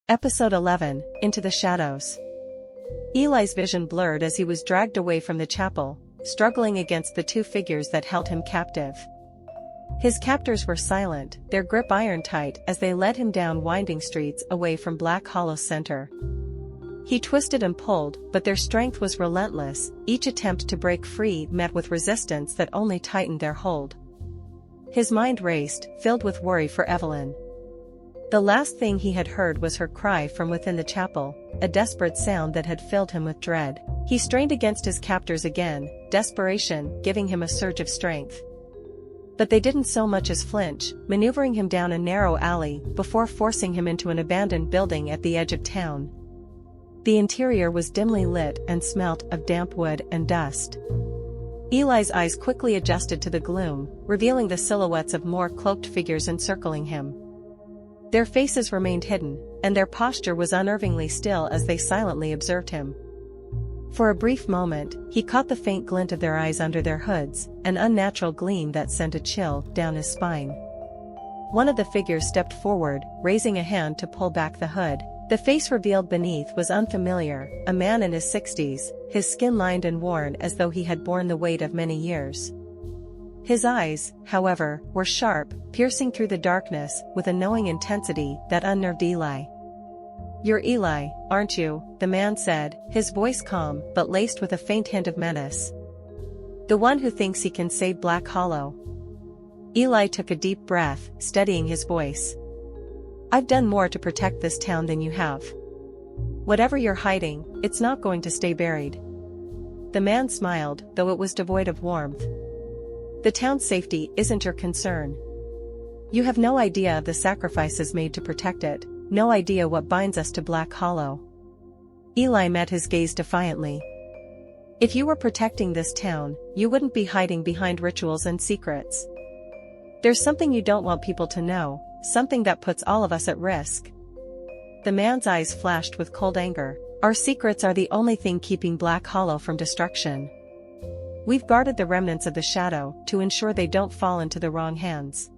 Episode 11, Into the Shadows. Eli's vision blurred as he was dragged away from the chapel, struggling against the two figures that held him captive. His captors were silent, their grip iron-tight as they led him down winding streets away from Black Hollow's center. He twisted and pulled, but their strength was relentless, each attempt to break free met with resistance that only tightened their hold. His mind raced, filled with worry for Evelyn. The last thing he had heard was her cry from within the chapel, a desperate sound that had filled him with dread. He strained against his captors again, desperation giving him a surge of strength. But they didn't so much as flinch, maneuvering him down a narrow alley before forcing him into an abandoned building at the edge of town. The interior was dimly lit and smelt of damp wood and dust. Eli's eyes quickly adjusted to the gloom, revealing the silhouettes of more cloaked figures encircling him. Their faces remained hidden, and their posture was unnervingly still as they silently observed him. For a brief moment, he caught the faint glint of their eyes under their hoods, an unnatural gleam that sent a chill down his spine. One of the figures stepped forward, raising a hand to pull back the hood. The face revealed beneath was unfamiliar, a man in his 60s, his skin lined and worn as though he had borne the weight of many years. His eyes, however, were sharp, piercing through the darkness with a knowing intensity that unnerved Eli. "You're Eli, aren't you?" the man said, his voice calm but laced with a faint hint of menace. "The one who thinks he can save Black Hollow?" Eli took a deep breath, steadying his voice. "I've done more to protect this town than you have. Whatever you're hiding, it's not going to stay buried." The man smiled, though it was devoid of warmth. "The town's safety isn't your concern. You have no idea of the sacrifices made to protect it, no idea what binds us to Black Hollow." Eli met his gaze defiantly. "If you were protecting this town, you wouldn't be hiding behind rituals and secrets. There's something you don't want people to know, something that puts all of us at risk." The man's eyes flashed with cold anger. "Our secrets are the only thing keeping Black Hollow from destruction. We've guarded the remnants of the shadow to ensure they don't fall into the wrong hands.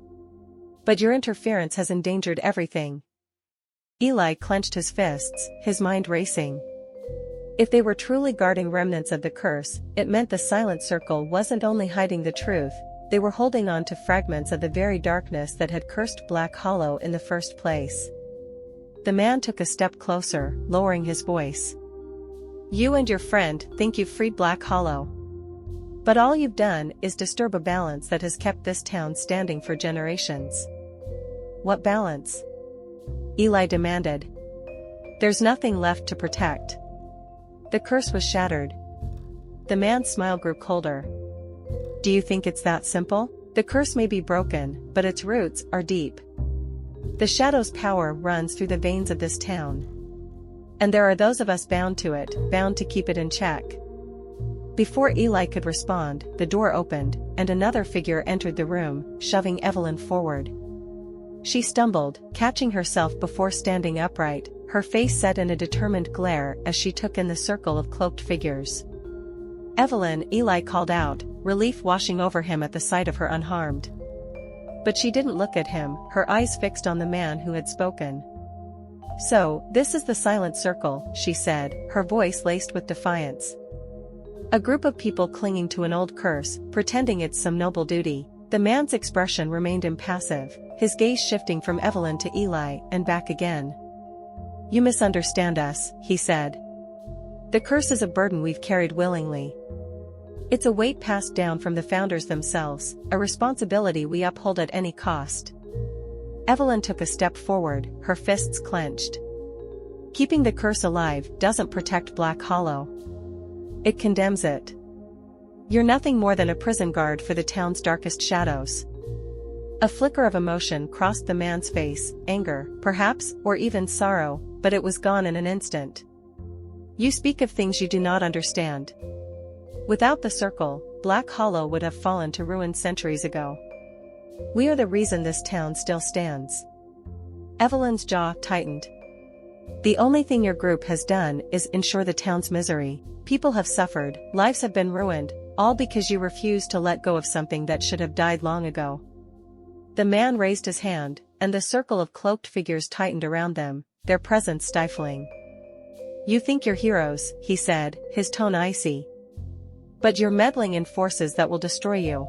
But your interference has endangered everything." Eli clenched his fists, his mind racing. If they were truly guarding remnants of the curse, it meant the Silent Circle wasn't only hiding the truth, they were holding on to fragments of the very darkness that had cursed Black Hollow in the first place. The man took a step closer, lowering his voice. "You and your friend think you've freed Black Hollow. But all you've done is disturb a balance that has kept this town standing for generations." "What balance?" Eli demanded. "There's nothing left to protect. The curse was shattered." The man's smile grew colder. "Do you think it's that simple? The curse may be broken, but its roots are deep. The shadow's power runs through the veins of this town. And there are those of us bound to it, bound to keep it in check." Before Eli could respond, the door opened, and another figure entered the room, shoving Evelyn forward. She stumbled, catching herself before standing upright, her face set in a determined glare as she took in the circle of cloaked figures. "Evelyn," Eli called out, relief washing over him at the sight of her unharmed. But she didn't look at him, her eyes fixed on the man who had spoken. "So, this is the Silent Circle," she said, her voice laced with defiance. "A group of people clinging to an old curse, pretending it's some noble duty." The man's expression remained impassive, his gaze shifting from Evelyn to Eli and back again. "You misunderstand us," he said. "The curse is a burden we've carried willingly. It's a weight passed down from the founders themselves, a responsibility we uphold at any cost." Evelyn took a step forward, her fists clenched. "Keeping the curse alive doesn't protect Black Hollow. It condemns it. You're nothing more than a prison guard for the town's darkest shadows." A flicker of emotion crossed the man's face, anger, perhaps, or even sorrow, but it was gone in an instant. "You speak of things you do not understand. Without the circle, Black Hollow would have fallen to ruin centuries ago. We are the reason this town still stands." Evelyn's jaw tightened. "The only thing your group has done is ensure the town's misery. People have suffered, lives have been ruined, all because you refused to let go of something that should have died long ago." The man raised his hand, and the circle of cloaked figures tightened around them, their presence stifling. "You think you're heroes," he said, his tone icy. "But you're meddling in forces that will destroy you."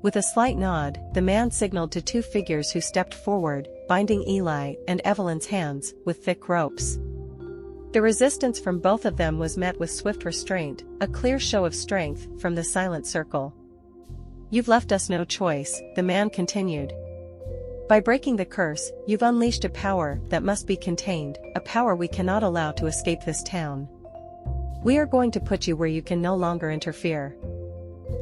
With a slight nod, the man signaled to two figures who stepped forward, binding Eli and Evelyn's hands with thick ropes. The resistance from both of them was met with swift restraint, a clear show of strength from the silent circle. "You've left us no choice," the man continued. "By breaking the curse, you've unleashed a power that must be contained, a power we cannot allow to escape this town. We are going to put you where you can no longer interfere."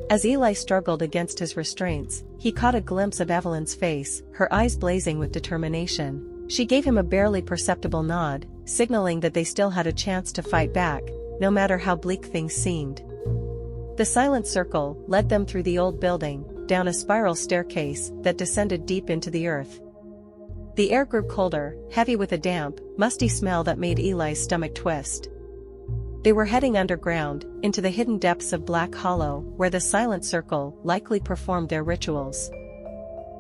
As Eli struggled against his restraints, he caught a glimpse of Evelyn's face, her eyes blazing with determination. She gave him a barely perceptible nod, signaling that they still had a chance to fight back, no matter how bleak things seemed. The silent circle led them through the old building, down a spiral staircase that descended deep into the earth. The air grew colder, heavy with a damp, musty smell that made Eli's stomach twist. They were heading underground, into the hidden depths of Black Hollow, where the silent circle likely performed their rituals.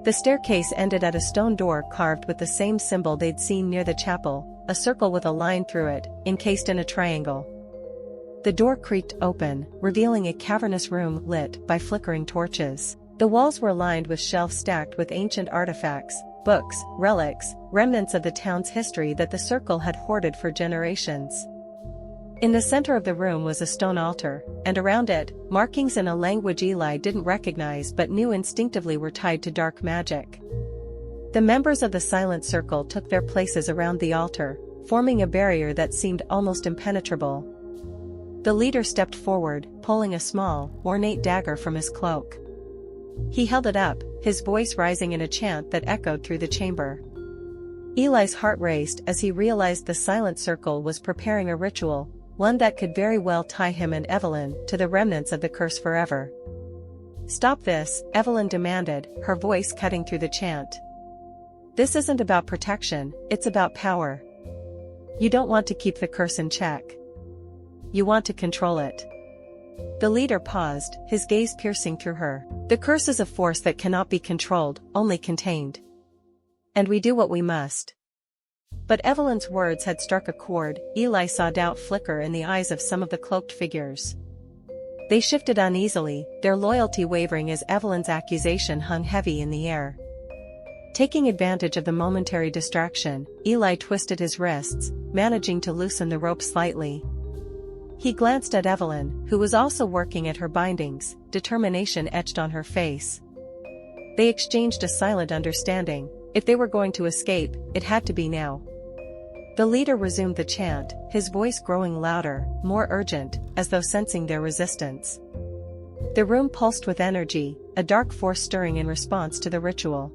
The staircase ended at a stone door carved with the same symbol they'd seen near the chapel, a circle with a line through it, encased in a triangle. The door creaked open, revealing a cavernous room lit by flickering torches. The walls were lined with shelves stacked with ancient artifacts, books, relics, remnants of the town's history that the circle had hoarded for generations. In the center of the room was a stone altar, and around it, markings in a language Eli didn't recognize but knew instinctively were tied to dark magic. The members of the silent circle took their places around the altar, forming a barrier that seemed almost impenetrable. The leader stepped forward, pulling a small, ornate dagger from his cloak. He held it up, his voice rising in a chant that echoed through the chamber. Eli's heart raced as he realized the silent circle was preparing a ritual, one that could very well tie him and Evelyn to the remnants of the curse forever. "Stop this," Evelyn demanded, her voice cutting through the chant. "This isn't about protection, it's about power. You don't want to keep the curse in check. You want to control it." The leader paused, his gaze piercing through her. "The curse is a force that cannot be controlled, only contained. And we do what we must." But Evelyn's words had struck a chord. Eli saw doubt flicker in the eyes of some of the cloaked figures. They shifted uneasily, their loyalty wavering as Evelyn's accusation hung heavy in the air. Taking advantage of the momentary distraction, Eli twisted his wrists, managing to loosen the rope slightly. He glanced at Evelyn, who was also working at her bindings, determination etched on her face. They exchanged a silent understanding. If they were going to escape, it had to be now. The leader resumed the chant, his voice growing louder, more urgent, as though sensing their resistance. The room pulsed with energy, a dark force stirring in response to the ritual.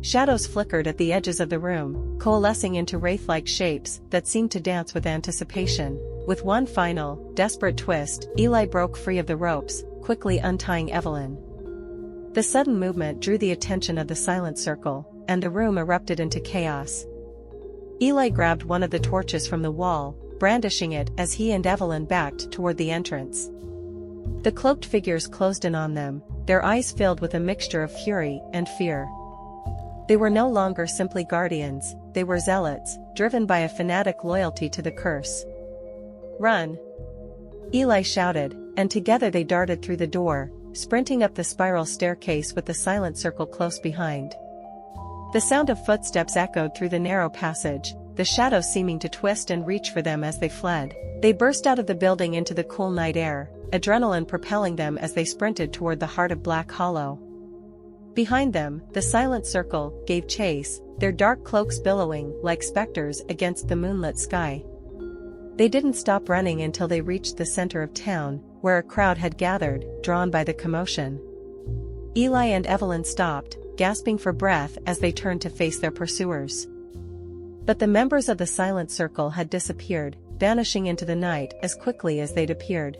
Shadows flickered at the edges of the room, coalescing into wraith-like shapes that seemed to dance with anticipation. With one final, desperate twist, Eli broke free of the ropes, quickly untying Evelyn. The sudden movement drew the attention of the silent circle, and the room erupted into chaos. Eli grabbed one of the torches from the wall, brandishing it as he and Evelyn backed toward the entrance. The cloaked figures closed in on them, their eyes filled with a mixture of fury and fear. They were no longer simply guardians, they were zealots, driven by a fanatic loyalty to the curse. "Run!" Eli shouted, and together they darted through the door, sprinting up the spiral staircase with the silent circle close behind. The sound of footsteps echoed through the narrow passage, the shadows seeming to twist and reach for them as they fled. They burst out of the building into the cool night air, adrenaline propelling them as they sprinted toward the heart of Black Hollow. Behind them, the silent circle gave chase, their dark cloaks billowing like specters against the moonlit sky. They didn't stop running until they reached the center of town, where a crowd had gathered, drawn by the commotion. Eli and Evelyn stopped, gasping for breath as they turned to face their pursuers. But the members of the silent circle had disappeared, vanishing into the night as quickly as they'd appeared.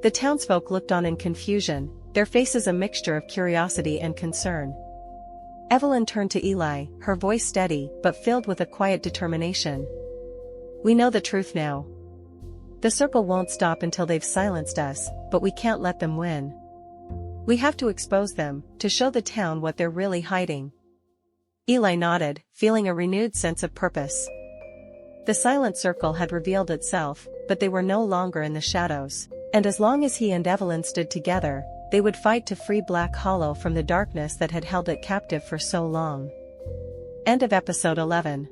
The townsfolk looked on in confusion, their faces a mixture of curiosity and concern. Evelyn turned to Eli, her voice steady but filled with a quiet determination. "We know the truth now. The circle won't stop until they've silenced us, but we can't let them win. We have to expose them, to show the town what they're really hiding." Eli nodded, feeling a renewed sense of purpose. The silent circle had revealed itself, but they were no longer in the shadows, and as long as he and Evelyn stood together, they would fight to free Black Hollow from the darkness that had held it captive for so long. End of episode 11.